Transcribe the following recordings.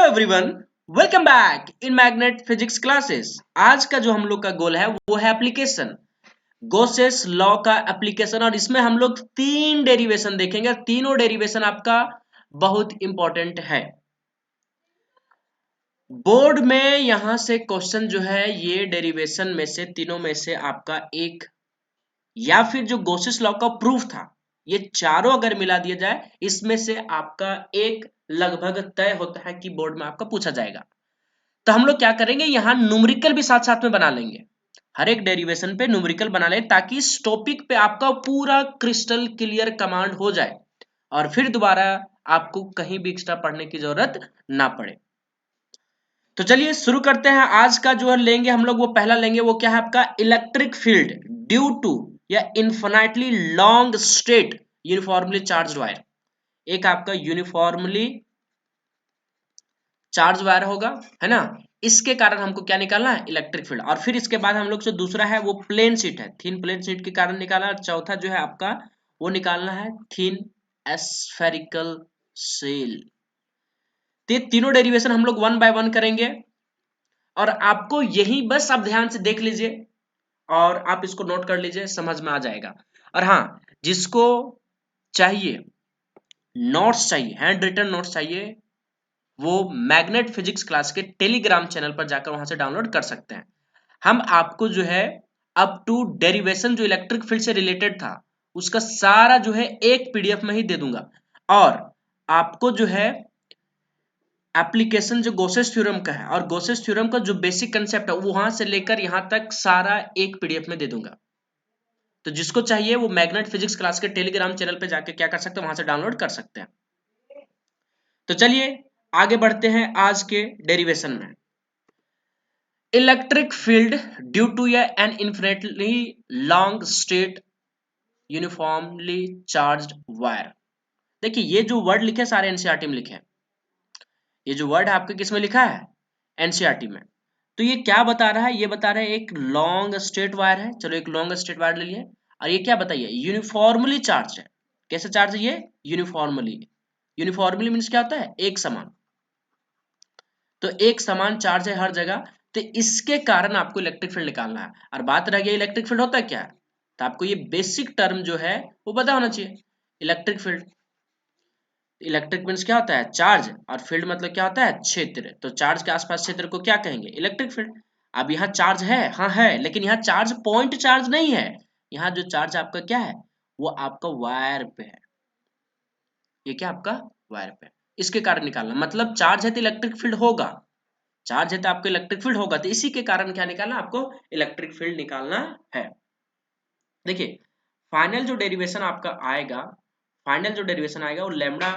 Everyone, welcome back in magnet physics classes. आज का जो हम लोग का गोल है वो है एप्लीकेशन, गॉसेस लॉ का एप्लीकेशन। और इसमें हम लोग 3 डेरिवेशन देखेंगे। तीनों डेरिवेशन आपका बहुत इंपॉर्टेंट है। बोर्ड में यहां से क्वेश्चन जो है ये डेरिवेशन में से तीनों में से आपका एक या फिर जो गॉसेस लॉ का प्रूफ था, ये चारों अगर मिला दिया जाए इसमें से आपका एक लगभग तय होता है कि बोर्ड में आपका पूछा जाएगा। तो हम लोग क्या करेंगे, यहां न्यूमेरिकल भी साथ साथ में बना लेंगे। हर एक डेरिवेशन पे न्यूमेरिकल बना लें ताकि इस टॉपिक पे आपका पूरा क्रिस्टल क्लियर कमांड हो जाए और फिर दोबारा आपको कहीं भी एक्स्ट्रा पढ़ने की जरूरत ना पड़े। तो चलिए शुरू करते हैं। आज का जो लेंगे हम लोग वो पहला लेंगे, वो क्या है आपका इलेक्ट्रिक फील्ड ड्यू टू या infinitely long straight uniformly charged wire. एक आपका यूनिफॉर्मली चार्ज वायर होगा, है ना। इसके कारण हमको क्या निकालना है, इलेक्ट्रिक फील्ड। और फिर इसके बाद हम लोग जो दूसरा है वो प्लेन शीट है, थीन प्लेन शीट के कारण निकालना। और चौथा जो है आपका वो निकालना है थीन एस्फेरिकल सेल। तो ये तीनों डेरिवेशन हम लोग वन बाय वन करेंगे और आपको यही बस आप ध्यान से देख लीजिए और आप इसको नोट कर लीजिए, समझ में आ जाएगा। और हाँ, जिसको चाहिए नोट्स चाहिए, हैंड रिटन नोट्स चाहिए, वो मैग्नेट फिजिक्स क्लास के टेलीग्राम चैनल पर जाकर वहां से डाउनलोड कर सकते हैं। हम आपको जो है अप टू डेरिवेशन जो इलेक्ट्रिक फील्ड से रिलेटेड था उसका सारा जो है एक पीडीएफ में ही दे दूंगा। और आपको जो है एप्लीकेशन जो गॉसेस थ्योरम का है और गॉसेस थ्योरम का जो बेसिक कंसेप्ट है वो वहां से लेकर यहां तक सारा एक पीडीएफ में दे दूंगा। तो जिसको चाहिए वो मैग्नेट फिजिक्स क्लास के टेलीग्राम चैनल पे जाके क्या कर सकते हैं, वहां से डाउनलोड कर सकते हैं। तो चलिए आगे बढ़ते हैं आज के डेरिवेशन में। Electric field due to an infinitely long straight uniformly charged wire. देखिए ये जो वर्ड लिखे सारे एनसीईआरटी में लिखे हैं। ये जो वर्ड है आपके किस में लिखा है, एनसीईआरटी में। तो ये क्या बता रहा है, ये बता रहा है एक लॉन्ग स्ट्रेट वायर है। चलो एक लॉन्ग स्ट्रेट वायर ले लिए और ये क्या बताइए, यूनिफॉर्मली चार्ज है। कैसे चार्ज है ये, यूनिफॉर्मली। यूनिफॉर्मली मीन्स क्या होता है, एक समान। तो एक समान चार्ज है हर जगह, तो इसके कारण आपको इलेक्ट्रिक फील्ड निकालना है। और बात रह गई इलेक्ट्रिक फील्ड होता है क्या है, तो आपको ये बेसिक टर्म जो है वो पता होना चाहिए। इलेक्ट्रिक फील्ड, इलेक्ट्रिक मीन्स क्या होता है, चार्ज, और फील्ड मतलब क्या होता है, क्षेत्र। तो चार्ज के आसपास क्षेत्र को क्या कहेंगे, इलेक्ट्रिक फील्ड। अब यहाँ चार्ज है, हाँ है, लेकिन यहाँ चार्ज पॉइंट चार्ज नहीं है। यहाँ जो चार्ज आपका क्या है, वो आपका वायर पे है। ये क्या आपका वायर पे है। इसके कारण निकालना, मतलब चार्ज है तो इलेक्ट्रिक फील्ड होगा, चार्ज है तो आपको इलेक्ट्रिक फील्ड होगा। तो इसी के कारण क्या निकालना, आपको इलेक्ट्रिक फील्ड निकालना है। देखिए फाइनल जो डेरिवेशन आपका आएगा, फाइनल जो डेरिवेशन आएगा वो lambda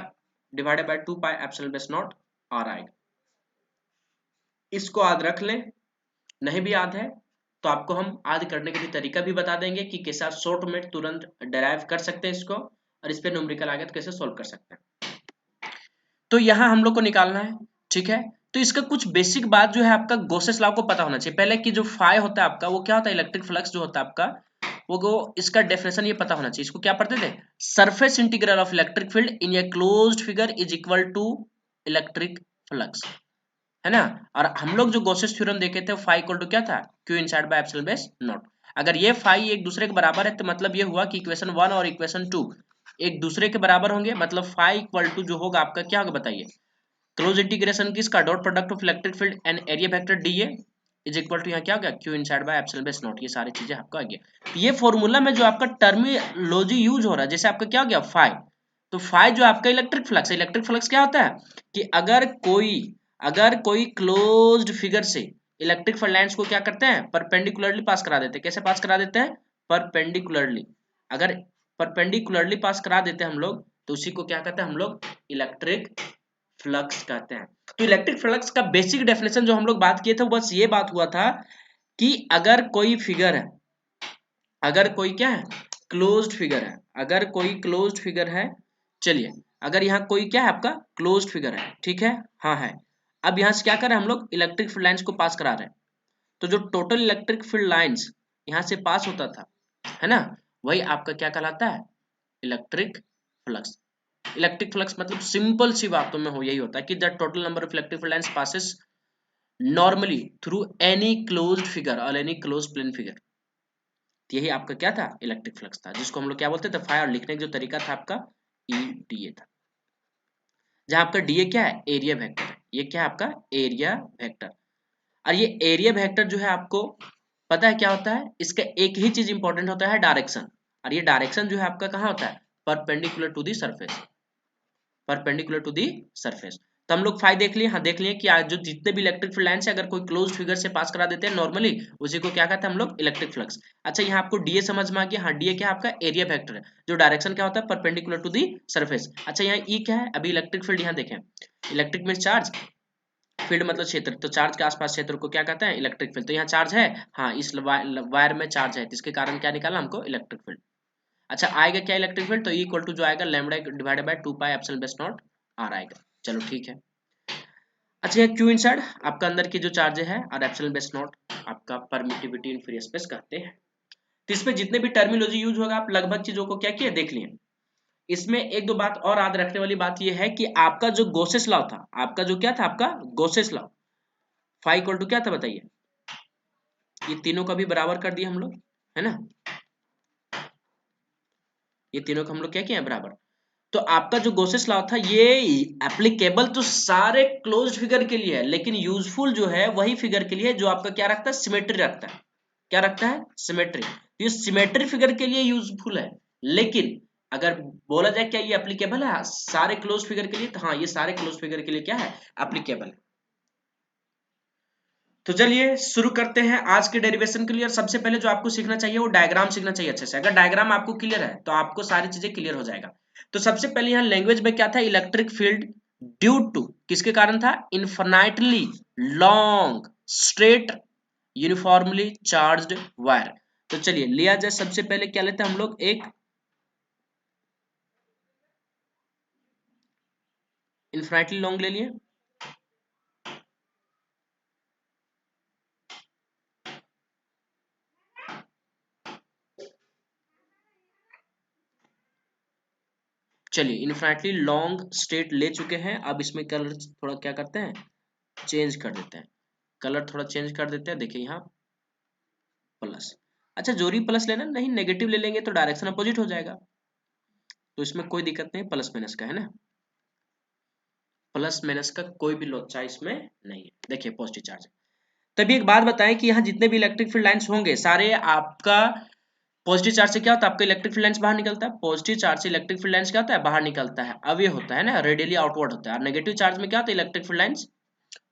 divided by 2 pi epsilon base naught r आएगा। इसको याद रख लें, नहीं भी याद है तो आपको हम याद करने का भी तरीका भी बता देंगे कि कैसे आप शॉर्ट में तुरंत डेराइव कर सकते हैं इसको, और इस पे न्यूमेरिकल आ गया तो कैसे सोल्व कर सकते हैं। तो यहाँ हम लोग को निकालना है, ठीक है। तो इसका कुछ बेसिक बात जो है आपका गॉसेस लॉ को पता होना चाहिए। पहले कि जो फाई होता है आपका वो क्या होता है, इलेक्ट्रिक फ्लक्स जो होता है आपका वो इसका डेफिनेशन ये पता होना चाहिए। इसको क्या पढ़ते थे, surface integral of electric field in a closed figure is equal to electric flux, है ना। और हम लोग जो गॉसेस थ्योरम देखे थे फाई इक्वल टू क्या था, Q inside by epsilon base naught. अगर ये फाई एक दूसरे के बराबर है तो मतलब ये हुआ कि इक्वेशन 1 और इक्वेशन 2 एक दूसरे के बराबर होंगे। मतलब फाई इक्वल टू जो होगा आपका क्या होगा बताइए, क्लोज इंटीग्रेशन किसका, dot product of electric field and area vector d A is equal to यहाँ क्या हो गया, q inside by epsilon base naught. ये सारी चीजें आपका आ गया। ये फॉर्मूला में जो आपका टर्मिनोलॉजी यूज हो रहा है, जैसे आपका क्या हो गया फाई, तो फाई जो आपका इलेक्ट्रिक फ्लक्स है। इलेक्ट्रिक फ्लक्स क्या होता है कि अगर कोई क्लोज्ड फिगर से इलेक्ट्रिक फील्ड लाइंस को क्या करते हैं, परपेंडिकुलरली पास करा देते हैं। कैसे पास करा देते हैं, परपेंडिकुलरली। अगर परपेंडिकुलरली पास करा देते हैं हम लोग तो उसी को क्या कहते हैं हम लोग, इलेक्ट्रिक फ्लक्स कहते हैं। तो इलेक्ट्रिक फ्लक्स का बेसिक डेफिनेशन जो हम लोग बात किए थे बस ये बात हुआ था कि अगर कोई फिगर है, अगर कोई क्या है, क्लोज्ड फिगर है, अगर कोई क्लोज्ड फिगर है, चलिए अगर यहाँ कोई क्या है आपका क्लोज्ड फिगर है, ठीक है, हाँ है। अब यहाँ से क्या कर रहे हैं हम लोग, इलेक्ट्रिक फील्ड लाइंस को पास करा रहे हैं। तो जो टोटल इलेक्ट्रिक फील्ड लाइंस यहाँ से पास होता था, है ना, वही आपका क्या कहलाता है, इलेक्ट्रिक फ्लक्स। इलेक्ट्रिक फ्लक्स मतलब सिंपल सी बातों में हो यही होता है कि the total number of electric field lines passes normally through any closed figure और एनी क्लोज्ड प्लेन फिगर। यही आपका क्या था, इलेक्ट्रिक फ्लक्स था, जिसको हम लोग क्या बोलते थे, फाई, और लिखने का जो तरीका था आपका EDA था, जहां आपका DA क्या है, एरिया वेक्टर है। ये क्या है आपका एरिया वेक्टर। और ये एरिया वेक्टर जो है आपको पता है क्या होता है, इसका एक ही चीज इंपॉर्टेंट होता है, डायरेक्शन। और ये डायरेक्शन जो है आपका कहाँ होता है, perpendicular to the surface, perpendicular to the surface. तो हम लोग फाई देख लिए, हाँ देख लिए कि आज जो जितने भी इलेक्ट्रिक फील्ड लाइंस है अगर कोई क्लोज फिगर से पास करा देते हैं नॉर्मली, उसी को क्या कहते हैं हम लोग, इलेक्ट्रिक फ्लक्स। अच्छा यहाँ आपको DA समझ में आ गया, हाँ DA क्या है आपका एरिया वेक्टर है, जो डायरेक्शन क्या होता है, परपेंडिकुलर टू दी सरफेस। अच्छा यहाँ E क्या है, अभी इलेक्ट्रिक फील्ड यहाँ देखें, इलेक्ट्रिक मीन चार्ज, फील्ड मतलब क्षेत्र, तो चार्ज के आसपास क्षेत्र को क्या कहते हैं, इलेक्ट्रिक फील्ड। तो यहाँ चार्ज है, हाँ इस वायर में चार्ज है, इसके कारण क्या निकाला हमको, इलेक्ट्रिक फील्ड। अच्छा आएगा क्या इलेक्ट्रिक फील्ड, तो इक्वल टू जो आएगा lambda divided by 2 pi epsilon base naught r आएगा। चलो ठीक है। अच्छा ये क्यू इनसाइड आपका अंदर की जो चार्ज है और एप्सिलॉन बेस नॉट आपका परमिटिविटी इन फ्री स्पेस कहते हैं। तो इसमें जितने भी टर्मिनोलॉजी यूज होगा आप लगभग चीजों को क्या किए देख लिए। इसमें एक दो बात और याद रखने वाली बात ये है कि आपका जो गोसेस लॉ था, आपका जो क्या था, आपका Gauss's law, phi equal to क्या था बताइए, ये तीनों का भी बराबर कर दिए हम लोग, है ना, ये तीनों का हम लोग क्या किए बराबर। तो आपका जो गोसेस लॉ था ये एप्लीकेबल तो सारे क्लोज्ड फिगर के लिए है, लेकिन यूजफुल जो है वही फिगर के लिए जो आपका क्या रखता है, सिमेट्री रखता है। क्या रखता है, सिमेट्री। तो ये सिमेट्री फिगर के लिए यूजफुल है, लेकिन अगर बोला जाए क्या ये एप्लीकेबल है सारे क्लोज फिगर के लिए, तो हाँ ये सारे क्लोज फिगर के लिए क्या है, एप्लीकेबल है। तो चलिए शुरू करते हैं आज के डेरिवेशन के लिए। और सबसे पहले जो आपको सीखना चाहिए वो डायग्राम सीखना चाहिए अच्छे से। अगर डायग्राम आपको क्लियर है तो आपको सारी चीजें क्लियर हो जाएगा। तो सबसे पहले यहाँ लैंग्वेज में क्या था, इलेक्ट्रिक फील्ड ड्यू टू किसके कारण था, infinitely long straight uniformly charged wire. तो चलिए लिया जाए, सबसे पहले क्या लेते हैं हम लोग, एक इन्फिनाइटली लॉन्ग ले लिए, चलिए इन्फिनाइटली लॉन्ग स्ट्रेट ले चुके हैं। अब इसमें कलर थोड़ा क्या करते हैं, चेंज कर देते हैं, कलर थोड़ा चेंज कर देते हैं। देखिए यहाँ प्लस, अच्छा जोरी प्लस लेना नहीं, नेगेटिव ले लेंगे तो डायरेक्शन अपोजिट हो जाएगा, तो इसमें कोई दिक्कत नहीं, प्लस माइनस का है ना, प्लस माइनस का कोई भी लोचा इसमें नहीं है। देखिए पॉजिटिव चार्ज। तभी एक बात बताएं कि यहाँ जितने भी इलेक्ट्रिक फील्ड लाइंस होंगे सारे आपका पॉजिटिव चार्ज से क्या होता है, आपका इलेक्ट्रिक फील्ड लाइंस बाहर निकलता है, पॉजिटिव चार्ज से इलेक्ट्रिक फील्ड लाइंस क्या होता है, बाहर निकलता है, अब ये होता है ना रेडियली आउटवर्ड होता है। और नेगेटिव चार्ज में क्या होता है, electric field lines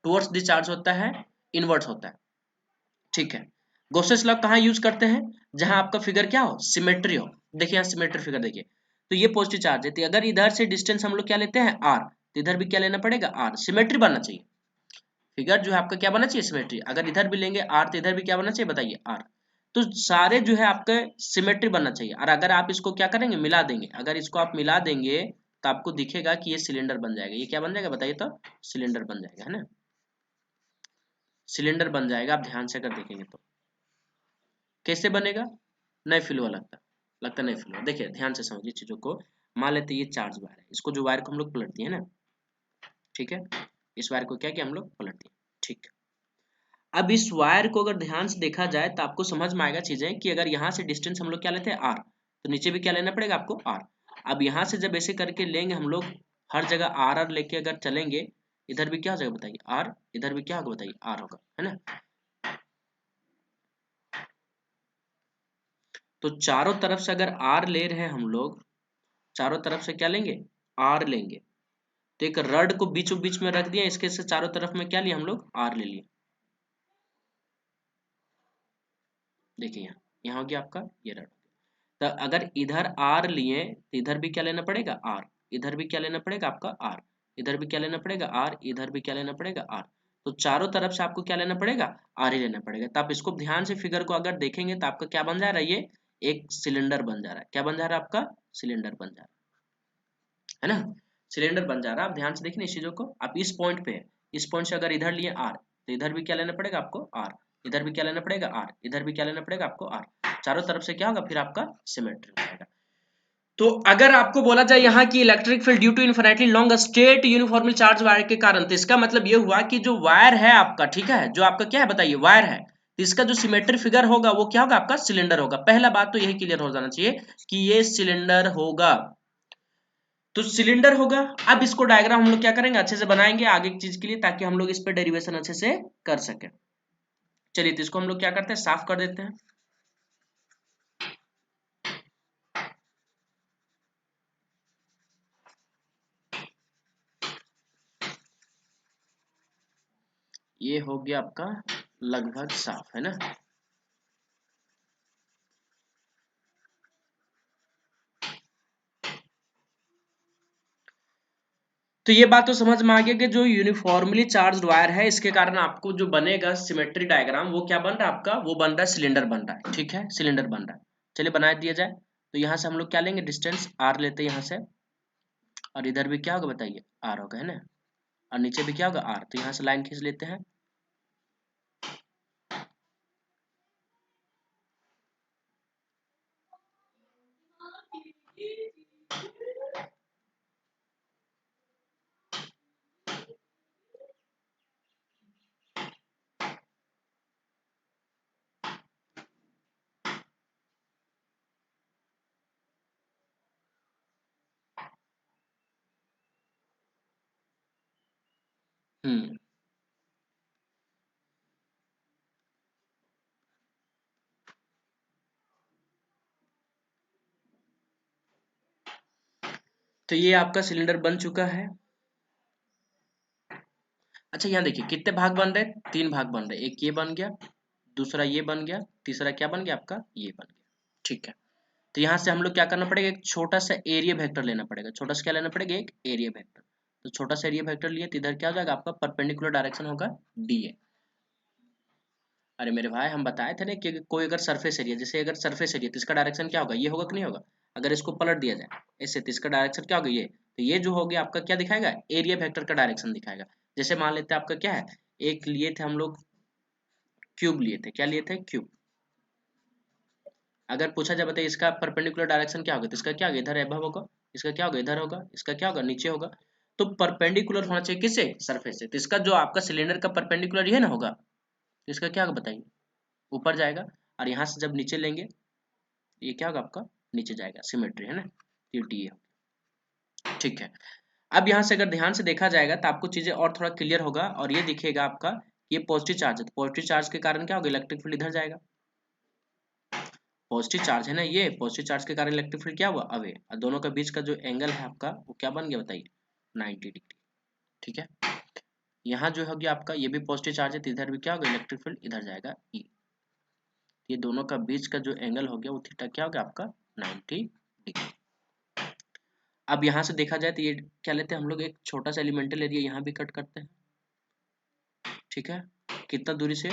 towards the charge होता है, इनवर्ट होता है। ठीक है, गॉसेस लॉ कहाँ यूज करते हैं, जहां आपका फिगर क्या हो, सिमेट्री हो। देखिए यहाँ सिमेट्री फिगर देखिए, तो ये पॉजिटिव चार्ज है, तो अगर इधर से डिस्टेंस हम लोग क्या लेते हैं r, तो इधर भी क्या लेना पड़ेगा r, सिमेट्री बनना चाहिए, फिगर जो है आपका क्या बनना चाहिए, सिमेट्री। अगर इधर भी लेंगे r तो इधर भी क्या बनना चाहिए बताइए r। तो सारे जो है आपके सिमेट्री बनना चाहिए। और अगर आप इसको क्या करेंगे, मिला देंगे, अगर इसको आप मिला देंगे तो आपको दिखेगा कि ये सिलेंडर बन जाएगा। ये क्या बन जाएगा बताइए, तो सिलेंडर बन जाएगा, है ना, सिलेंडर बन जाएगा। आप ध्यान से अगर देखेंगे तो कैसे बनेगा, नहीं फील हुआ, लगता नहीं फील हुआ। देखिए ध्यान से समझिए चीजों को। मान लेते ये चार्ज वायर है, इसको जो वायर को हम लोग पलट दिए ना, ठीक है, इस वायर को क्या किया हम लोग, पलट दिए, ठीक। अब इस वायर को अगर ध्यान से देखा जाए तो आपको समझ में आएगा चीजें कि अगर यहाँ से डिस्टेंस हम लोग क्या लेते हैं r, तो नीचे भी क्या लेना पड़ेगा आपको r। अब यहाँ से जब ऐसे करके लेंगे हम लोग, हर जगह r लेके अगर चलेंगे, इधर भी क्या हो जाएगा बताइए r, इधर भी क्या होगा बताइए r होगा, है ना। तो चारों तरफ से अगर r ले रहे हैं हम लोग, चारों तरफ से क्या लेंगे, r लेंगे। तो एक रड को बीचों बीच में रख दिया, इसके से चारों तरफ में क्या लिया हम लोग, r ले लिए। देखिए यहाँ हो गया आपका ये रड। तो अगर इधर r लिए तो इधर भी क्या लेना पड़ेगा r, इधर भी क्या लेना पड़ेगा आपका r, इधर भी क्या लेना पड़ेगा r, इधर भी क्या लेना पड़ेगा r। तो चारों तरफ से आपको क्या लेना पड़ेगा, r ही लेना पड़ेगा। तो आप इसको ध्यान से फिगर को अगर देखेंगे तो आपका क्या बन जा रहा है, ये एक सिलेंडर बन जा रहा है। क्या बन जा रहा है आपका, सिलेंडर बन जा रहा है ना, सिलेंडर बन जा रहा है। आप ध्यान से देखिए इस चीजों को, आप इस पॉइंट पे है, इस पॉइंट से अगर इधर लिए r, तो इधर भी क्या लेना पड़ेगा आपको r, इधर भी क्या लेना पड़ेगा r, इधर भी क्या लेना पड़ेगा आपको r। चारों तरफ से क्या होगा फिर आपका सिमेट्री हो जाएगा। तो अगर आपको बोला जाए यहाँ की electric field due to infinitely long straight uniformly charge wire के कारण, तो इसका मतलब ये हुआ कि जो वायर है आपका, ठीक है, जो आपका क्या है बताइए, वायर है, तो इसका जो सिमेट्री फिगर होगा वो क्या होगा, आपका सिलेंडर होगा। पहला बात तो यही क्लियर हो जाना चाहिए कि ये सिलेंडर होगा, तो सिलेंडर होगा। अब इसको डायग्राम हम लोग क्या करेंगे, अच्छे से बनाएंगे आगे की चीज के लिए, ताकि हम लोग इस पर डेरिवेशन अच्छे से कर सके। चलिए, तो इसको हम लोग क्या करते हैं, साफ कर देते हैं। ये हो गया आपका लगभग साफ, है ना। तो ये बात तो समझ में आ गया कि जो यूनिफॉर्मली चार्ज वायर है, इसके कारण आपको जो बनेगा सिमेट्री डायग्राम, वो क्या बन रहा है आपका, वो बन रहा है सिलेंडर बन रहा है, ठीक है, सिलेंडर बन रहा है। चलिए बना दिया जाए। तो यहाँ से हम लोग क्या लेंगे, डिस्टेंस आर लेते हैं यहाँ से, और इधर भी क्या होगा बताइए, आर होगा, है ना, और नीचे भी क्या होगा, आर। तो यहाँ से लाइन खींच लेते हैं। हम्म तो ये आपका सिलेंडर बन चुका है। अच्छा, यहाँ देखिए कितने भाग बन रहे हैं, 3 भाग बन रहे हैं। एक ये बन गया, दूसरा ये बन गया, तीसरा क्या बन गया आपका, ये बन गया, ठीक है। तो यहाँ से हम लोग क्या करना पड़ेगा, एक छोटा सा एरिया वेक्टर लेना पड़ेगा। छोटा सा क्या लेना पड़ेगा, एक एरिया वेक्टर। तो छोटा सा एरिया वेक्टर लिए, तो इधर क्या हो जाएगा आपका, परपेंडिकुलर डायरेक्शन होगा डीए। अरे मेरे भाई, हम बताए थे ना कि कोई अगर सरफेस एरिया, जैसे अगर सरफेस एरिया, तो इसका डायरेक्शन क्या होगा, ये होगा कि नहीं होगा। अगर इसको पलट दिया जाए ऐसे, तो इसका डायरेक्शन क्या होगा, ये। तो ये जो हो गया आपका क्या दिखाएगा, एरिया वेक्टर का डायरेक्शन दिखाएगा। जैसे मान लेते हैं आपका क्या है, एक लिए थे हम लोग क्यूब, लिए थे, क्या लिए थे, क्यूब। अगर पूछा जाए बताइए इसका परपेंडिकुलर डायरेक्शन क्या होगा, तो इसका क्या होगा, इधर एबव होगा, इसका क्या होगा, इधर होगा, इसका क्या होगा, नीचे होगा। तो परपेंडिकुलर होना चाहिए किससे, सरफेस से। तो इसका जो आपका सिलेंडर का परपेंडिकुलर ये ना होगा, तो इसका क्या होगा बताइए, ऊपर जाएगा। और यहाँ से जब नीचे लेंगे, ये क्या होगा आपका, नीचे जाएगा, सिमेट्री, है ना। ये डी है, ठीक है। अब यहाँ से अगर ध्यान से देखा जाएगा तो आपको चीजें और थोड़ा क्लियर होगा, और ये दिखेगा आपका, ये पॉजिटिव चार्ज है, तो पॉजिटिव चार्ज के कारण क्या होगा, इलेक्ट्रिक फील्ड इधर जाएगा। पॉजिटिव चार्ज है ना, ये पॉजिटिव चार्ज के कारण इलेक्ट्रिक फील्ड क्या हुआ, अवे, और दोनों के बीच का जो एंगल है आपका, वो क्या बन गया बताइए, 90 डिग्री, ठीक है। यहाँ जो हो गया आपका, ये भी पॉजिटिव चार्ज है, तो इधर भी क्या होगा, इलेक्ट्रिक फील्ड इधर जाएगा, ई। ये दोनों का बीच का जो एंगल हो गया, वो थीटा क्या हो गया आपका, 90 डिग्री। अब यहाँ से देखा जाए तो ये क्या लेते हैं हम लोग, एक छोटा सा एलिमेंटल एरिया यहाँ भी कट करते हैं, ठीक है। कितना दूरी से,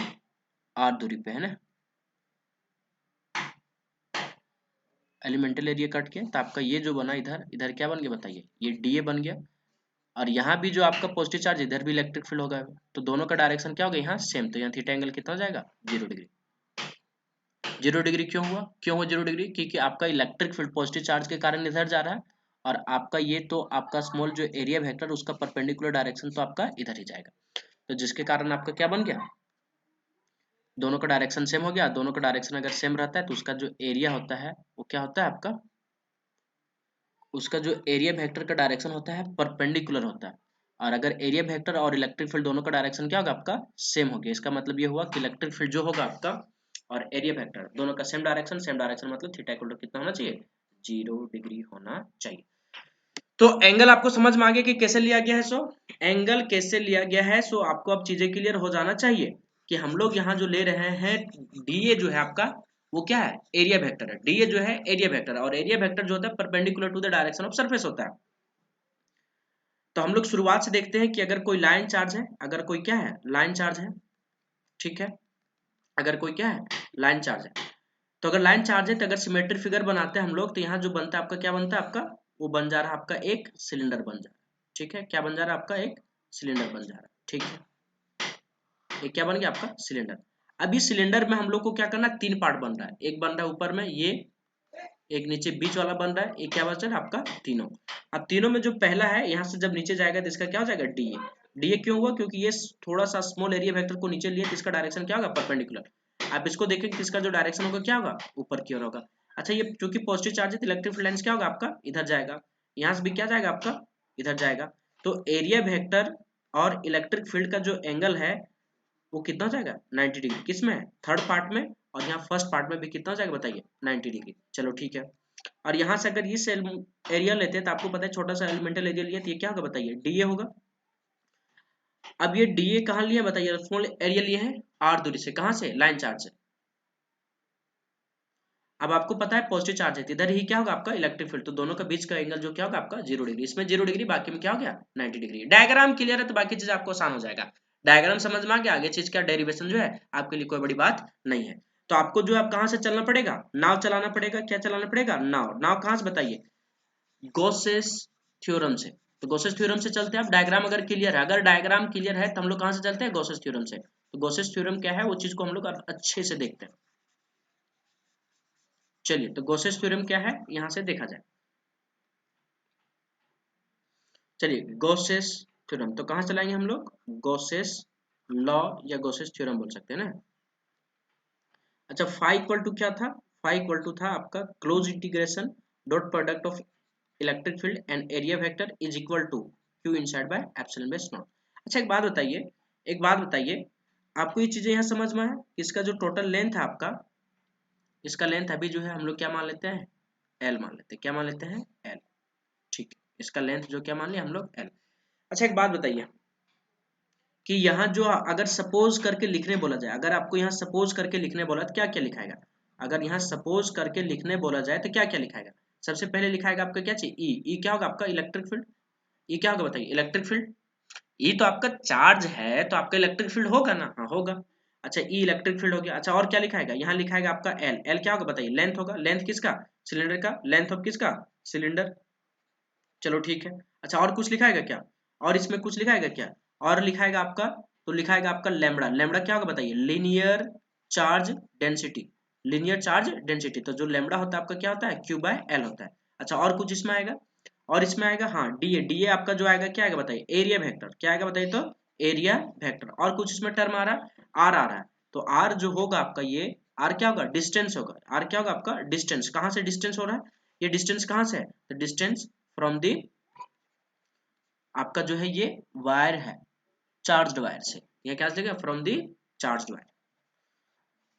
आर दूरी पे, है ना। एलिमेंटल एरिया कट के, तो आपका ये जो बना इधर, इधर क्या बन गया बताइए, ये डीए बन गया। और यहाँ भी जो आपका पॉजिटिव चार्ज, इधर भी इलेक्ट्रिक फील्ड होगा, तो दोनों का डायरेक्शन क्या होगा, यहाँ सेम। तो यहाँ थीटा एंगल कितना हो जाएगा, 0 डिग्री। 0 डिग्री क्यों हुआ, क्यों हुआ 0 डिग्री, क्योंकि आपका इलेक्ट्रिक फील्ड पॉजिटिव चार्ज के कारण इधर जा रहा है, और आपका ये तो आपका स्मॉल जो एरिया वेक्टर, उसका परपेंडिकुलर डायरेक्शन तो आपका इधर ही जाएगा। तो जिसके कारण आपका क्या बन गया, दोनों का डायरेक्शन सेम हो गया। दोनों का डायरेक्शन अगर सेम रहता है, तो उसका जो एरिया होता है वो क्या होता है आपका, उसका जो एरिया वेक्टर का डायरेक्शन होता है परपेंडिकुलर होता है। और अगर एरिया वेक्टर और इलेक्ट्रिक फील्ड दोनों का डायरेक्शन क्या होगा आपका, सेम हो गया। इसका मतलब ये हुआ कि इलेक्ट्रिक फील्ड जो होगा आपका और एरिया वेक्टर दोनों का सेम डायरेक्शन मतलब थीटा इक्वल टू कितना होना चाहिए, 0 डिग्री होना चाहिए। तो एंगल आपको समझ में आ गया कि कैसे लिया गया है। सो एंगल कैसे लिया गया है, सो आपको अब चीजें क्लियर हो जाना चाहिए कि हम लोग यहाँ जो ले रहे हैं, डीए जो है आपका, वो क्या है, एरिया वेक्टर है। डीए जो है एरिया वेक्टर, और एरिया वेक्टर जो होता है perpendicular to the direction of surface होता है। तो हम लोग शुरुआत से देखते हैं कि अगर कोई लाइन चार्ज है, अगर कोई क्या है, लाइन चार्ज है, ठीक है, अगर कोई क्या है, लाइन चार्ज है, तो अगर लाइन चार्ज है, तो अगर सिमेट्री फिगर बनाते हैं हम लोग, तो यहाँ जो बनता है आपका, क्या बनता है आपका, वो बन जा रहा है आपका एक सिलेंडर बन जा रहा है, ठीक है। क्या बन जा रहा है आपका, एक सिलेंडर बन जा रहा है, ठीक है। ये क्या बन गया आपका, सिलेंडर। अब इस सिलेंडर में हम लोग को क्या करना है, 3 पार्ट बन रहा है। एक बन रहा है ऊपर में ये, एक नीचे बीच वाला बन रहा है, एक क्या बचा है आपका तीनों। अब तीनों में जो पहला है यहाँ से जब नीचे जाएगा तो इसका क्या हो जाएगा डीए। डीए क्यों हुआ, क्योंकि ये थोड़ा सा स्मॉल एरिया वेक्टर को नीचे लिए तो इसका डायरेक्शन क्या होगा परपेंडिकुलर। आप इसको देखें कि इसका जो डायरेक्शन होगा क्या होगा ऊपर की ओर होगा। अच्छा ये चूंकि पॉजिटिव चार्ज है तो इलेक्ट्रिक फील्ड लाइंस क्या होगा आपका इधर जाएगा, यहाँ से भी क्या जाएगा आपका इधर जाएगा। तो एरिया वेक्टर और इलेक्ट्रिक फील्ड का जो एंगल है वो कितना हो जाएगा 90 डिग्री। किस में है थर्ड पार्ट में, और यहाँ फर्स्ट पार्ट में भी कितना हो जाएगा बताइए 90 डिग्री। चलो ठीक है। और यहाँ से अगर इस एरिया लेते हैं तो आपको पता है छोटा सा एलिमेंटल एरिया लिया तो ये क्या होगा बताइए डीए होगा। अब ये डीए कहाँ लिया बताइए, स्मॉल एरिया लिया है आर दूरी से, कहाँ से लाइन चार्ज से। अब आपको पता है पॉजिटिव चार्ज है तो इधर ही क्या होगा आपका इलेक्ट्रिक फील्ड, तो दोनों का बीच का एंगल जो क्या होगा आपका 0 डिग्री, इसमें 0 डिग्री बाकी में क्या हो गया 90 डिग्री। डायग्राम क्लियर है तो बाकी चीज आपको आसान हो जाएगा। डायग्राम समझ में आ गया, आगे चीज का डेरिवेशन जो है आपके लिए कोई बड़ी बात नहीं है। तो आपको जो है कहाँ से चलना पड़ेगा, नाव चलाना पड़ेगा। क्या चलाना पड़ेगा नाव। नाव कहाँ से बताइए गॉसेस थ्योरम से। तो गॉसेस थ्योरम से चलते हैं। आप डायग्राम अगर क्लियर है, अगर डायग्राम क्लियर है तो हम लोग कहाँ से चलते हैं गॉसेस थ्योरम से। तो गॉसेस थ्योरम क्या है वो चीज को हम लोग अच्छे से देखते हैं। चलिए तो गॉसेस थ्योरम क्या है यहां से देखा जाए। चलिए गॉसेस थ्योरम तो कहां चलाएंगे हम लोग गॉसेस लॉ या गॉसेस थ्योरम बोल सकते हैं ना। अच्छा फाई इक्वल टू क्या था, फाई इक्वल टू था आपका close integration dot product of electric field and area vector is equal to q inside by epsilon by naught. अच्छा एक बात बताइए, एक बात बताइए आपको ये चीजें यहाँ समझ में है। इसका जो टोटल लेंथ है आपका, इसका लेंथ अभी जो है हम लोग क्या मान लेते हैं एल मान लेते हैं। क्या मान लेते हैं एल। ठीक है इसका लेंथ जो क्या मान लिया हम लोग एल। अच्छा एक बात बताइए कि यहाँ जो अगर सपोज करके लिखने बोला जाए, अगर आपको यहाँ सपोज करके लिखने बोला तो क्या क्या लिखाएगा। अगर यहाँ सपोज करके लिखने बोला जाए तो क्या क्या लिखाएगा। सबसे पहले लिखाएगा आपका क्या चाहिए ई। ई क्या होगा आपका इलेक्ट्रिक फील्ड। ई क्या होगा बताइए इलेक्ट्रिक फील्ड। ई तो आपका चार्ज है तो आपका इलेक्ट्रिक फील्ड होगा ना, हाँ होगा। अच्छा ई इलेक्ट्रिक फील्ड हो गया। अच्छा और क्या लिखाएगा, यहाँ लिखाएगा आपका एल। एल क्या होगा बताइए लेंथ होगा। लेंथ किसका सिलेंडर का, लेंथ ऑफ किसका सिलेंडर। चलो ठीक है। अच्छा और कुछ लिखाएगा क्या, और इसमें कुछ लिखाएगा क्या, और लिखाएगा आपका तो लिखाएगा आपका लैम्बडा। लैम्बडा क्या होगा बताइए linear charge density. Linear charge density तो जो लैम्बडा होता है आपका क्या होता है क्यू बाय एल होता है। अच्छा और कुछ इसमें आएगा, और इसमें आएगा हाँ डीए। डीए आपका जो आएगा क्या आएगा बताइए एरिया वेक्टर। क्या आएगा बताइए तो एरिया वेक्टर। और कुछ इसमें टर्म आ रहा है आर आ रहा है। तो आर जो होगा आपका ये आर क्या होगा डिस्टेंस होगा। आर क्या होगा आपका डिस्टेंस। कहाँ से डिस्टेंस हो रहा है, ये डिस्टेंस कहाँ से है तो डिस्टेंस फ्रॉम दी आपका जो है ये वायर है चार्ज्ड वायर से। ये क्या लिखेगा from the charged wire,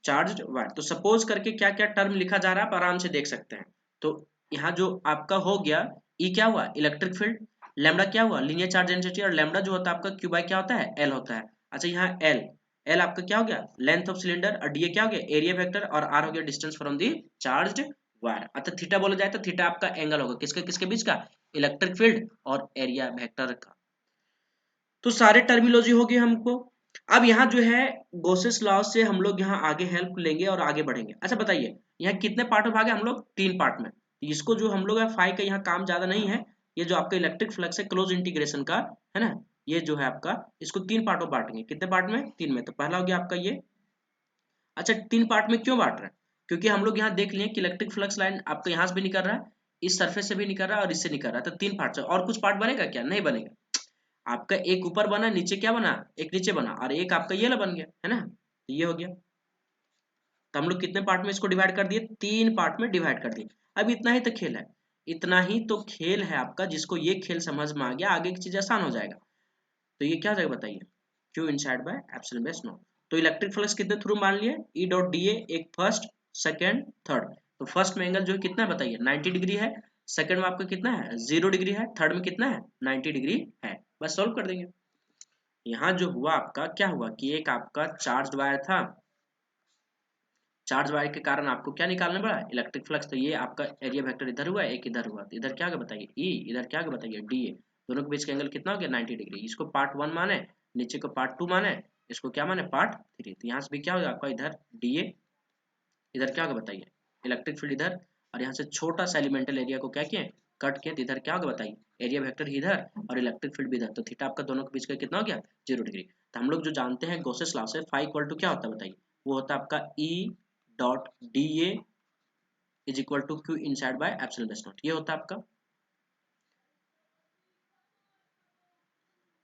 charged wire. तो सपोज करके क्या क्या टर्म लिखा जा रहा है आप आराम से देख सकते हैं। तो यहाँ जो आपका हो गया ई क्या हुआ इलेक्ट्रिक फील्ड, लैम्बडा क्या हुआ लीनियर चार्ज डेंसिटी, और लैम्बडा जो होता है आपका क्यू बाय क्या होता है एल होता है। अच्छा यहाँ एल, एल आपका क्या हो गया लेंथ ऑफ सिलेंडर, और डी क्या हो गया एरिया वेक्टर, और आर हो गया distance from the charged wire. अच्छा थीटा बोला जाए तो थीटा आपका एंगल होगा किसके किसके बीच का इलेक्ट्रिक फील्ड और एरिया वेक्टर का। तो सारे टर्मिनोलॉजी हो गए हमको। अब यहाँ जो है गोसेस लॉ से हम लोग यहाँ आगे हेल्प लेंगे और आगे बढ़ेंगे। अच्छा बताइए यहाँ कितने पार्ट में भागे हम लोग तीन पार्ट में। इसको जो हम लोग है फाई का यहाँ काम ज्यादा नहीं है। ये जो आपका इलेक्ट्रिक फ्लक्स है क्लोज इंटीग्रेशन का है ना, ये जो है आपका इसको तीन पार्टों बांटेंगे। कितने पार्ट में तीन में। तो पहला हो गया आपका ये। अच्छा तीन पार्ट में क्यों बांट रहे हैं, क्योंकि हम लोग यहाँ देख लिए कि इलेक्ट्रिक फ्लक्स लाइन आपका यहाँ से भी निकल रहा है, इस सरफेस से भी निकल रहा है और इससे निकल रहा है। तो तीन पार्ट से और कुछ पार्ट बनेगा क्या, नहीं बनेगा। आपका एक ऊपर बना नीचे क्या बना एक नीचे बना, और एक आपका ये बन गया है ना, ये हो गया। तो हम लोग कितने पार्ट में इसको डिवाइड कर दिए तीन पार्ट में डिवाइड कर दिए। अब इतना ही तो खेल है, इतना ही तो खेल है आपका। जिसको ये खेल समझ में आ गया आगे की चीज आसान हो जाएगा। तो ये क्या हो जाएगा बताइए Q inside by epsilon by not. तो इलेक्ट्रिक फ्लक्स कितने थ्रू मान लिए ई डॉट डी ए, एक फर्स्ट सेकेंड थर्ड। तो फर्स्ट में एंगल जो है कितना है बताइए 90 डिग्री है, सेकंड में आपका कितना है 0 डिग्री है, थर्ड में कितना है 90 डिग्री है। बस सॉल्व कर देंगे। यहाँ जो हुआ आपका क्या हुआ कि एक आपका चार्ज वायर था, चार्ज वायर के कारण आपको क्या निकालना पड़ा इलेक्ट्रिक फ्लक्स। तो ये आपका एरिया वेक्टर इधर हुआ एक इधर हुआ, तो इधर क्या होगा बताइए ई, इधर क्या होगा बताइए डी ए। दोनों के बीच का एंगल कितना हो गया 90 डिग्री। इसको पार्ट वन माने, नीचे को पार्ट टू माने, इसको क्या माने पार्ट थ्री। तो यहाँ से भी क्या होगा आपका इधर डी ए, इधर क्या होगा बताइए इलेक्ट्रिक फील्ड इधर, और यहाँ से छोटा सा एलिमेंटल एरिया को क्या किए कट किए, तो इधर क्या होगा बताइए एरिया वेक्टर इधर और इलेक्ट्रिक फील्ड भी इधर। तो थीटा आपका दोनों के बीच का कितना हो गया 0 डिग्री। तो हम लोग जो जानते हैं गॉसेस लॉ से फाई इक्वल टू क्या होता है बताइए, वो होता है आपका E dot d A is equal to q inside by epsilon base naught. ये होता है आपका,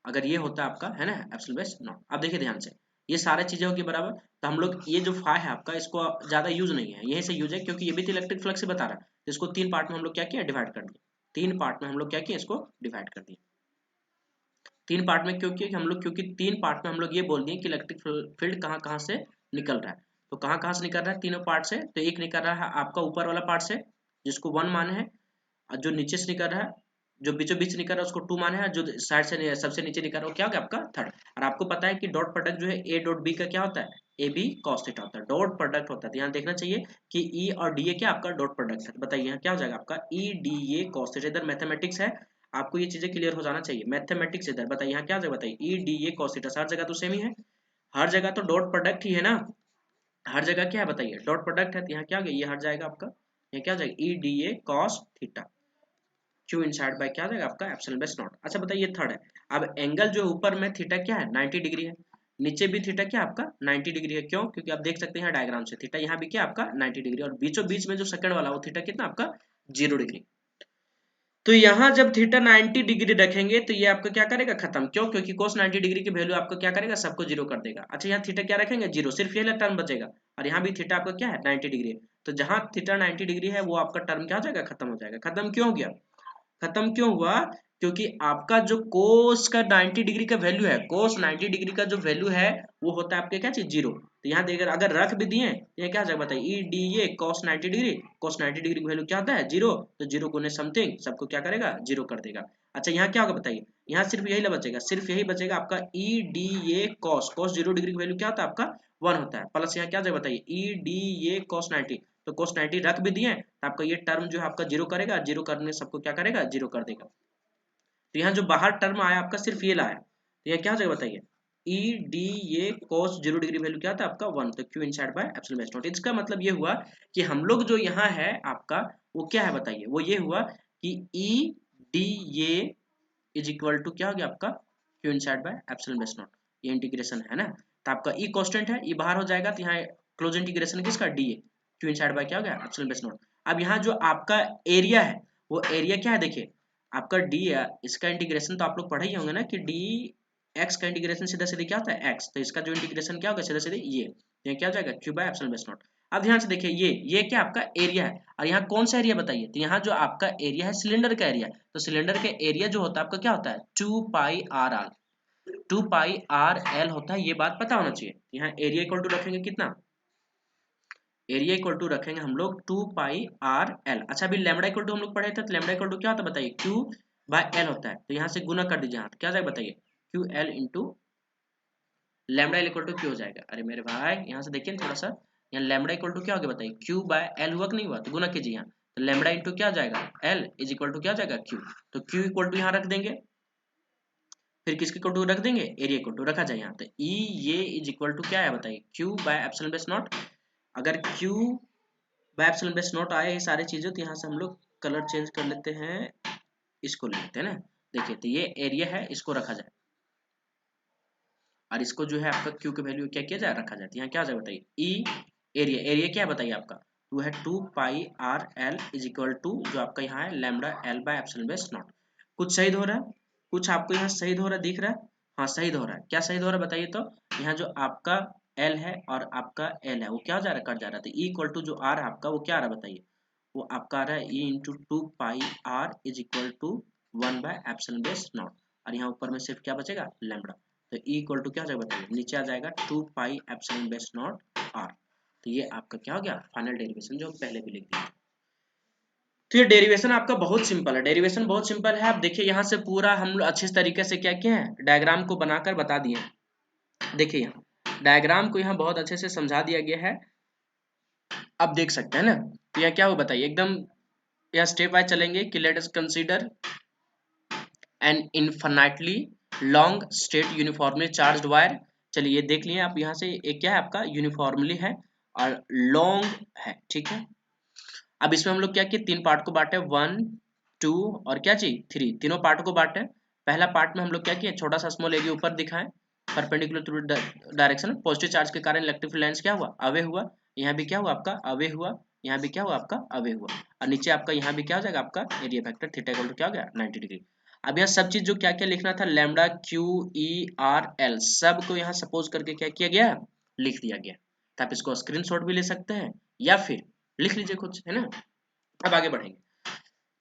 अगर ये होता है आपका, है ना, एप्सिलॉन बेस नॉट। अब देखिए ध्यान से, ये सारे चीजें होगी बराबर, तो हम लोग ये जो फाई है आपका, इसको ज्यादा यूज नहीं है, यही से यूज है क्योंकि ये भी तो इलेक्ट्रिक फ्लक्स से बता रहा है। तो इसको तीन पार्ट में हम लोग क्या किया, डिवाइड कर दिया। तीन पार्ट में हम लोग क्या किया, इसको डिवाइड कर दिया। तीन पार्ट में क्योंकि हम लोग, क्योंकि तीन पार्ट में हम लोग ये बोल दिए कि इलेक्ट्रिक फील्ड कहाँ कहाँ से निकल रहा है। तो कहाँ कहाँ से निकल रहा है, तीनों पार्ट से। तो एक निकल रहा है आपका ऊपर वाला पार्ट से, जिसको 1 माने है, और जो नीचे से निकल रहा है, जो बीचों बीच निकल रहा है, उसको 2 माने हैं, जो साइड से सबसे नीचे निकल रहा है वो क्या होगा आपका थर्ड। और आपको पता है कि डॉट प्रोडक्ट जो है ए डॉट बी का क्या होता है, ए बी कॉस थीटा होता है, डॉट प्रोडक्ट होता है। तो यहाँ देखना चाहिए कि ई और डी ए क्या आपका डॉट प्रोडक्ट है। बताइए यहाँ क्या हो जाएगा आपका E D A cos theta. इधर मैथमेटिक्स है, आपको ये चीजें क्लियर हो जाना चाहिए। मैथमेटिक्स इधर बताइए यहाँ क्या हो जाएगा, बताइए E D A cos theta. हर जगह तो सेम ही है, हर जगह तो डॉट प्रोडक्ट ही है ना, हर जगह क्या है बताइए, डॉट प्रोडक्ट है। तो यहाँ क्या हो गया, ये हट जाएगा आपका, ये क्या हो जाएगा, E D A cos theta, Q inside bye क्या हो जाएगा आपका एप्सिलॉन बेस नॉट। अच्छा बताइए थर्ड है, अब एंगल जो ऊपर में थीटा क्या है 90 डिग्री है, नीचे भी थीटा क्या आपका 90 डिग्री है। क्यों, क्योंकि आप देख सकते हैं डायग्राम से थीटा यहाँ भी क्या आपका 90 डिग्री, और बीचों बीच में जो सेकंड वाला वो थीटा कितना आपका 0 डिग्री। तो यहाँ जब थीटा 90 डिग्री रखेंगे तो ये आपका क्या करेगा, खत्म। क्यों, क्योंकि कोस 90 डिग्री की वैल्यू आपको क्या करेगा, सबको जीरो कर देगा। अच्छा यहाँ थीटा क्या रखेंगे, जीरो, सिर्फ ये टर्म बचेगा, और यहाँ भी थीटा आपका क्या है 90 डिग्री है। तो जहां थीटा 90 डिग्री है वो आपका टर्म क्या हो जाएगा, खत्म हो जाएगा। खत्म क्यों हो गया, खत्म क्यों हुआ, क्योंकि आपका जो कोस का 90 डिग्री का वैल्यू है, कोस 90 डिग्री का जो वैल्यू है वो होता है आपके क्या चीज, जीरो। तो यहाँ देखकर अगर रख भी दिए ये क्या हो जाएगा बताइए, E D A cos 90 degree, cos 90 degree की वैल्यू क्या होता है, जीरो। तो जीरो गुने समथिंग सबको क्या करेगा, जीरो कर देगा। अच्छा यहाँ क्या होगा बताइए, यहाँ सिर्फ यही बचेगा, सिर्फ यही बचेगा आपका E D A cos, cos 0 degree की वैल्यू क्या होता है आपका 1 होता है, प्लस यहाँ क्या हो जाएगा बताइए, ई डी ए कॉस 90। तो cos 90 रख भी दिए तो आपका ये टर्म जो है आपका जीरो करेगा, जीरो करने सबको क्या करेगा, जीरो कर देगा। तो यहाँ जो बाहर टर्म आया आपका सिर्फ ये लाया, तो यह क्या हो जाएगा बताइए, E D A cos 0 degree value क्या था आपका 1, तो Q inside by epsilon base not. इसका मतलब ये हुआ कि हम लोग जो यहाँ है आपका वो क्या है बताइए, वो ये हुआ कि E D A is equal to क्या हो गया आपका q inside by epsilon base naught. ये इंटीग्रेशन है ना, तो आपका ई कांस्टेंट है, ई बाहर हो जाएगा, तो यहाँ क्लोज इंटीग्रेशन किसका, D A, Q inside bye क्या हो गया एप्सिलॉन बेस नॉट। अब यहाँ जो आपका एरिया है वो एरिया क्या है, देखिए आपका डी है, इसका इंटीग्रेशन तो आप लोग पढ़े ही होंगे ना कि डी एक्स का इंटीग्रेशन सीधा सीधे क्या होता है एक्स, तो इसका जो इंटीग्रेशन क्या होगा सीधा सीधे ये क्या हो जाएगा Q by epsilon base not. अब ध्यान से देखिए ये क्या आपका एरिया है, और यहाँ कौन सा एरिया बताइए, तो यहाँ जो आपका एरिया है सिलेंडर का एरिया, तो सिलेंडर का एरिया जो होता है आपका क्या होता है 2 pi R R, 2 pi R L होता है, ये बात पता होना चाहिए। यहाँ एरिया इक्वल टू रखेंगे कितना, एरिया इक्वल टू रखेंगे हम लोग 2 पाई आर एल। अच्छा अभी लैम्बडा इक्वल टू हम लोग पढ़े थे, तो लैम्बडा इक्वल टू क्या होता है बताइए, क्यू बाय एल होता है। तो यहाँ से गुना कर दीजिए, तो क्या जाएगा बताइए, q l into lambda l equal to q हो जाएगा। अरे मेरे भाई यहाँ से देखिए थोड़ा सा, यहाँ लैम्बडा इक्वल टू क्या हो गया बताइए, क्यू बाय एल हुआ कि नहीं हुआ, तो गुना कीजिए यहाँ, तो लैम्बडा इंटू क्या हो जाएगा एल इज इक्वल टू क्या हो जाएगा क्यू, तो क्यू इक्वल टू यहाँ रख देंगे, फिर किसके इक्वल टू रख देंगे, एरिया इक्वल टू रखा जाए यहाँ, तो ई ये इज इक्वल टू क्या है बताइए, Q by epsilon base naught. अगर Q by epsilon base naught आए ये सारी चीजें, तो यहाँ से हम लोग कलर चेंज कर लेते हैं, इसको ले लेते हैं ना। देखिए तो ये एरिया है, इसको रखा जाए, और इसको जो है आपका क्यू की वैल्यू क्या किया जाए, रखा जाए। यहाँ क्या आ जाए बताइए, ई एरिया, एरिया क्या है बताइए आपका, वो है 2 pi R L is equal to जो आपका यहाँ है lambda L by epsilon base naught. कुछ शहीद हो रहा है, कुछ आपको यहाँ शहीद हो रहा है दिख रहा है, हाँ शहीद हो रहा है, क्या शहीद हो रहा है बताइए, तो यहाँ जो आपका एल है और आपका एल है वो क्या जा रहा है, कट जा रहा है, तो ई इक्वल टू जो आर है आपका वो क्या आ रहा है बताइए, वो आपका आ रहा है E into 2 pi r is equal to 1 by epsilon base naught, और यहाँ ऊपर में सिर्फ क्या बचेगा लैम्बडा, तो ई इक्वल टू क्या हो जाएगा बताइए, नीचे आ जाएगा 2 pi epsilon base naught r. तो ये आपका क्या हो गया फाइनल डेरिवेशन, जो हम पहले भी लिख दिए। तो ये डेरिवेशन आपका बहुत सिंपल है, डेरिवेशन बहुत सिंपल है। आप देखिए यहाँ से पूरा हम लोग अच्छे तरीके से क्या किए हैं, डायग्राम को बनाकर बता दिए। देखिए यहाँ डायग्राम को यहाँ बहुत अच्छे से समझा दिया गया है, आप देख सकते हैं ना। तो यह क्या हो बताइए एकदम, यह स्टेप वाइज चलेंगे कि let us consider N infinitely long straight uniformly charged wire. चलिए ये देख लिए आप, यहाँ से एक क्या है आपका यूनिफॉर्मली है और लॉन्ग है, ठीक है। अब इसमें हम लोग क्या किए, तीन पार्ट को बांटे, 1 2 और क्या चीज 3, तीनों पार्ट को बांटे। पहला पार्ट में हम लोग क्या किए, छोटा सा स्मॉल एरिया ऊपर दिखाएं perpendicular to direction, positive charge के कारण इलेक्ट्रिक फील्ड लाइंस क्या हुआ, अवे हुआ, यहाँ भी क्या हुआ आपका अवे हुआ, यहाँ भी क्या हुआ आपका अवे हुआ, और नीचे आपका यहाँ भी क्या हो जाएगा आपका area factor theta equal to क्या हो गया 90 डिग्री। अब यहाँ सब चीज जो क्या क्या लिखना था, lambda Q E R L सब को यहाँ सपोज करके क्या किया गया, लिख दिया गया। तो आप इसको स्क्रीनशॉट भी ले सकते हैं या फिर लिख लीजिए कुछ, है ना। अब आगे बढ़ेंगे,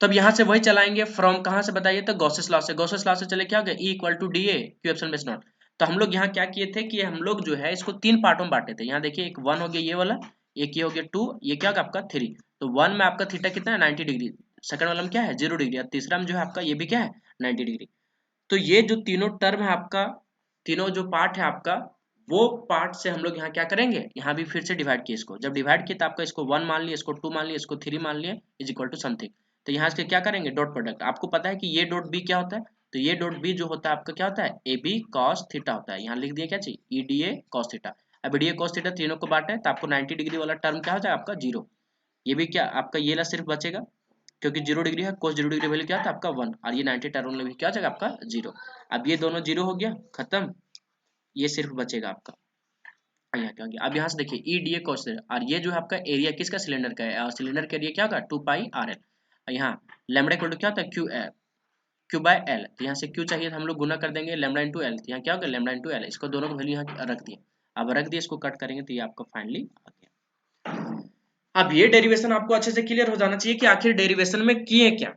तब यहाँ से वही चलाएंगे फ्रॉम कहाँ से बताइए, तो गॉसेस लॉ से। गॉसेस लॉ से चले क्या हो गया, E equal to D A Q epsilon base naught. तो हम लोग यहाँ क्या किए थे कि हम लोग जो है इसको 3 पार्टों में बांटे थे। यहाँ देखिए एक 1 हो गया ये वाला, एक ये हो गया 2, ये क्या होगा आपका 3। तो 1 में आपका थीटा कितना है 90 डिग्री, सेकंड वाला में क्या है 0 डिग्री, और तीसरा में जो है आपका ये भी क्या है 90 डिग्री। तो ये जो तीनों टर्म है आपका, तीनों जो पार्ट है आपका, वो पार्ट से हम लोग यहाँ क्या करेंगे, यहाँ भी फिर से डिवाइड किए इसको। जब डिवाइड किए तो आपका इसको 1 मान लिया, इसको 2 मान लिया, इसको 3 मान लिया, इज इक्वल टू समथिंग। तो यहाँ से क्या करेंगे डॉट प्रोडक्ट। आपको पता है कि ये डॉट बी क्या होता है, तो ये डॉट बी जो होता है आपका क्या होता है ए बी कॉस थीटा होता है। यहाँ लिख दिया क्या चाहिए E D A cos theta. अब डी ए कॉस थीटा तीनों को बांटे तो आपको 90 डिग्री वाला टर्म क्या हो जाएगा आपका 0। ये भी क्या आपका ये ला सिर्फ बचेगा, क्योंकि 0 डिग्री है, कोस 0 डिग्री वैल्यू क्या था आपका 1, और ये 90 टर्म में भी क्या हो जाएगा आपका 0। अब ये दोनों 0 हो गया खत्म, ये सिर्फ बचेगा आपका यहाँ क्या हो गया। अब यहाँ से देखिए ई डी ए कॉस, और ये जो है आपका एरिया किसका सिलेंडर का है, और सिलेंडर का एरिया क्या होगा 2 पाई आर एल। और यहाँ लैम्डा इक्वल टू क्या होता है क्यू बाय एल। तो यहाँ से क्यू चाहिए तो हम लोग गुना कर देंगे लैम्डा इंटू एल, तो यहाँ क्या होगा लैम्डा इंटू एल। इसको दोनों को वैल्यू यहाँ रख दिए, अब रख दिए, इसको कट करेंगे तो ये आपका फाइनली आ गया। अब ये डेरिवेशन आपको अच्छे से क्लियर हो जाना चाहिए कि आखिर डेरिवेशन में किए क्या,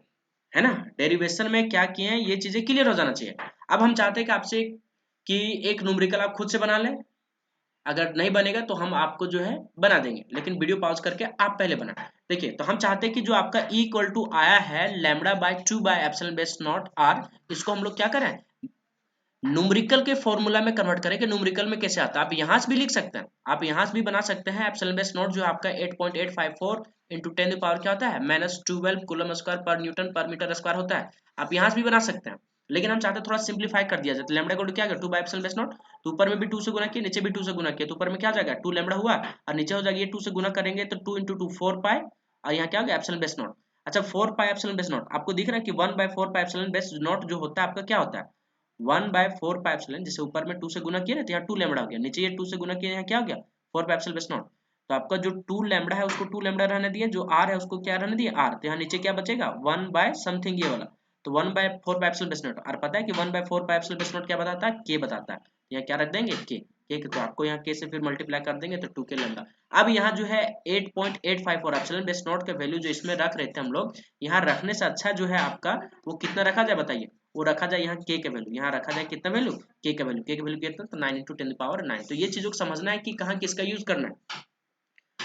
है ना। डेरिवेशन में क्या किए हैं ये चीजें क्लियर हो जाना चाहिए। अब हम चाहते हैं कि आपसे कि एक न्यूमेरिकल आप खुद से बना लें, अगर नहीं बनेगा तो हम आपको जो है बना देंगे, लेकिन वीडियो पॉज करके आप पहले बनाएं। देखिए तो हम चाहते हैं कि जो आपका E इक्वल टू आया है lambda by 2 by epsilon base naught R, इसको हम लोग क्या करें न्यूमेरिकल के फॉर्मूला में कन्वर्ट करें कि न्यूमेरिकल में कैसे आता है। आप यहाँ से भी लिख सकते हैं, आप यहाँ से भी बना सकते हैं एप्सिलॉन बेस नॉट जो आपका 8.854 इंटू 10 की पावर क्या होता है -12 कूलम स्क्वायर पर न्यूटन पर मीटर स्क्वायर होता है। आप यहाँ से भी बना सकते हैं, लेकिन हम चाहते हैं थोड़ा सिंप्लीफाई कर दिया जाए। तो लैम्डा इक्वल टू क्या है 2 बाय एप्सिलॉन बेस नॉट, तो ऊपर में भी 2 से गुना किया, नीचे भी 2 से गुना किया, तो ऊपर में क्या हो जाएगा 2 लैम्डा हुआ, और नीचे हो जाएगा ये 2 से गुना करेंगे तो 2 इंटू 2 4 पाई, और यहाँ क्या हो गया एप्सिलॉन बेस नॉट। अच्छा 4 पाई एप्सिलॉन बेस नॉट, आपको दिख रहा है कि 1 by 4 pi epsilon base naught जो होता है आपका क्या होता है 1 बाय 4 पाई एप्सिलॉन, जैसे ऊपर में 2 से गुना किया ना तो यहाँ 2 लैम्डा हो गया, नीचे ये 2 से गुना किया यहाँ क्या हो गया 4 पाई एप्सिलॉन बेस नॉट। तो आपका जो 2 लैम्डा है उसको 2 लैम्डा रहने दिए, जो r है उसको क्या रहने दिए r, तो यहाँ नीचे क्या बचेगा 1 बाय समथिंग ये वाला, तो 1 by 4 pi epsilon base naught. और पता है कि 1 by 4 pi epsilon base naught क्या बताता है k बताता है, यहाँ क्या रख देंगे k, तो आपको यहाँ k से फिर मल्टीप्लाई कर देंगे तो 2k लैम्डा। अब यहाँ जो है 8.854 एप्सिलॉन बेस नॉट का वैल्यू जो इसमें रख रहे थे हम लोग, यहाँ रखने से अच्छा जो है आपका वो कितना रखा जाए बताइए, वो रखा जाए यहाँ k का वैल्यू, यहाँ रखा जाए कितना वैल्यू k का वैल्यू, कितना तो 9 इंटू 10 पावर 9। तो ये चीजों को समझना है कि कहाँ किसका यूज करना है।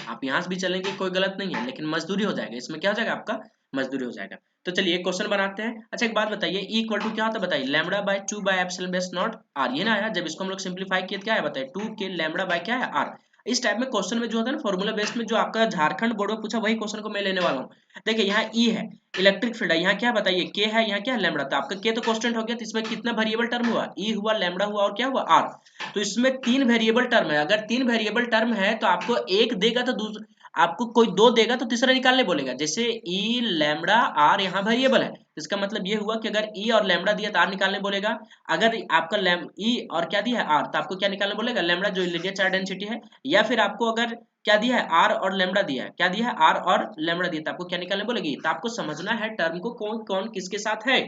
आप यहाँ से भी चलेंगे कोई गलत नहीं है, लेकिन मजदूरी हो जाएगा, इसमें क्या हो जाएगा आपका मजदूरी हो जाएगा। तो चलिए एक क्वेश्चन बनाते हैं। अच्छा एक बात बताइए E इक्वल टू क्या होता है बताइए lambda by 2 by epsilon base naught R, ये ना आया, जब इसको हम लोग सिंप्लीफाई किए क्या है बताइए 2 के लैम्डा बाय क्या है आर। इस टाइप में क्वेश्चन में जो होता है ना फॉर्मूला बेस्ड में, जो आपका झारखंड बोर्ड में पूछा वही क्वेश्चन को मैं लेने वाला हूँ। देखिए यहाँ E है इलेक्ट्रिक फील्ड है, यहाँ क्या बताइए k है, यहाँ क्या है लैम्डा, तो आपका k तो कांस्टेंट हो गया, तो इसमें कितना वेरिएबल टर्म हुआ E हुआ लैम्डा हुआ और क्या हुआ r। तो इसमें 3 वेरिएबल टर्म है, अगर 3 वेरिएबल टर्म है तो आपको एक देगा तो दूसरा, आपको कोई 2 देगा तो तीसरा निकालने बोलेगा। जैसे E लैम्डा r यहाँ वेरिएबल है, इसका मतलब ये हुआ कि अगर E और लैम्डा दिया तो r निकालने बोलेगा, अगर आपका E और क्या दिया है r तो आपको क्या निकालने बोलेगा लैम्डा जो लीनियर चार्ज डेंसिटी है, या फिर आपको अगर क्या दिया है r और लैम्डा दिया है, क्या दिया है r और लैम्डा दिया तो आपको क्या निकालने बोलेगी। तो आपको समझना है टर्म को कौन कौन किसके साथ है,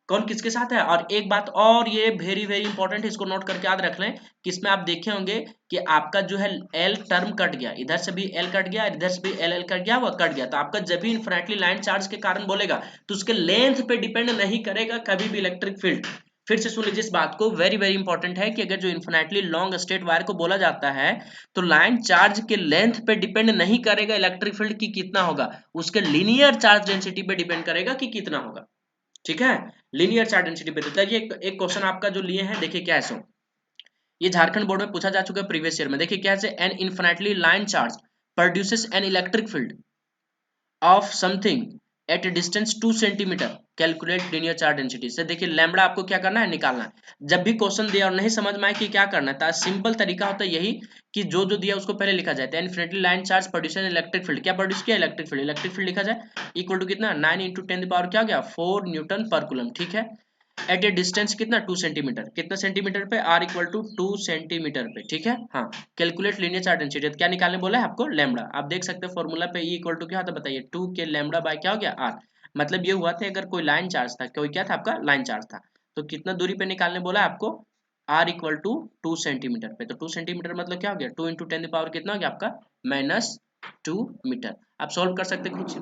कौन किसके साथ है। और एक बात और ये वेरी वेरी इंपॉर्टेंट है, इसको नोट करके याद रख लें कि इसमें आप देखे होंगे कि आपका जो है L टर्म कट गया, इधर से भी L कट गया, इधर से भी L कट गया, वो कट गया। तो आपका जब भी इन्फिनिटली लाइन चार्ज के कारण बोलेगा तो उसके लेंथ पे डिपेंड नहीं करेगा कभी भी इलेक्ट्रिक फील्ड। फिर से सुन लीजिए इस बात को, वेरी वेरी इंपॉर्टेंट है कि अगर जो इन्फिनिटली लॉन्ग स्ट्रेट वायर को बोला जाता है तो लाइन चार्ज के लेंथ पे डिपेंड नहीं करेगा इलेक्ट्रिक फील्ड की कितना होगा, उसके लीनियर चार्ज डेंसिटी पे डिपेंड करेगा कि कितना होगा। ठीक है, लीनियर चार्ज डेंसिटी पे। तो ये एक क्वेश्चन आपका जो लिए हैं देखिए क्या है सो, ये झारखंड बोर्ड में पूछा जा चुका है प्रीवियस ईयर में। देखिए क्या है, an infinitely line charge produces an electric field of something at distance 2 centimetre, calculate linear charge density. से देखिए लैम्डा आपको क्या करना है निकालना है। जब भी क्वेश्चन दिया और नहीं समझ में आए कि क्या करना है, सिंपल तरीका होता है यही कि जो जो दिया उसको पहले लिखा जाए। Infinitely line charge produce electric field, क्या प्रोड्यूस किया इलेक्ट्रिक फील्ड लिखा जाए इक्वल टू कितना 9 इंटू 10 पावर क्या हो गया 4 न्यूटन पर कूलम। ठीक है, एट ए डिस्टेंस कितना 2 सेंटीमीटर, कितना सेंटीमीटर पे, r इक्वल टू 2 सेंटीमीटर पे, ठीक है। हाँ, कैलकुलेट लीनियर चार्ट डेंसिटी, क्या निकालने बोला है आपको, लैम्बडा। आप देख सकते हैं फॉर्मूला पे E इक्वल टू क्या होता है बताइए, 2 के लैम्बडा बाय क्या हो गया r। मतलब ये हुआ था अगर कोई लाइन चार्ज था, कोई क्या था आपका लाइन चार्ज था, तो कितना दूरी पे निकालने बोला है आपको, r इक्वल टू 2 सेंटीमीटर पे। तो 2 सेंटीमीटर मतलब क्या हो गया, 2 इंटू 10 पावर कितना हो गया आपका -2 मीटर। आप सॉल्व कर सकते खुद से,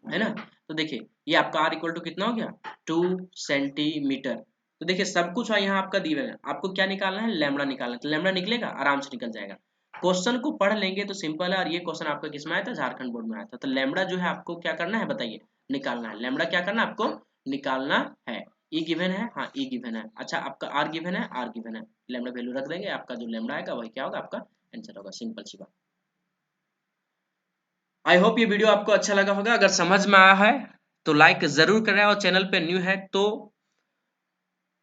है ना। तो देखिए ये आपका r इक्वल टू कितना हो गया 2 सेंटीमीटर। तो देखिए सब कुछ यहाँ आपका दिया है, आपको क्या निकालना है, लैम्बडा निकालना है। तो लैम्बडा निकलेगा, आराम से निकल जाएगा। क्वेश्चन को पढ़ लेंगे तो सिंपल है। और ये क्वेश्चन आपका किसमें आया था, झारखंड बोर्ड में आया था। तो लैम्बडा जो है आपको क्या करना है बताइए, निकालना है। लैम्बडा क्या करना है आपको, निकालना है। ई गिवन है, हाँ ई गिवन है। अच्छा आपका आर गिवन है, आर गिवन है, लैम्बडा वैल्यू रख देंगे, आपका जो लैम्बडा आएगा वही क्या होगा, आपका आंसर होगा। सिंपल सी बात। आई होप ये वीडियो आपको अच्छा लगा होगा। अगर समझ में आया है तो लाइक जरूर करें, और चैनल पे न्यू है तो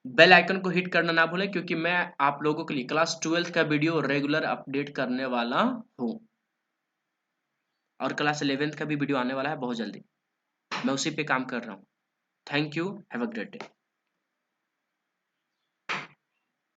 बेल आइकन को हिट करना ना भूलें, क्योंकि मैं आप लोगों के लिए क्लास 12 का वीडियो रेगुलर अपडेट करने वाला हूँ। और क्लास 11 का भी वीडियो आने वाला है बहुत जल्दी, मैं उसी पे काम कर रहा हूँ। Thank you, have a great day.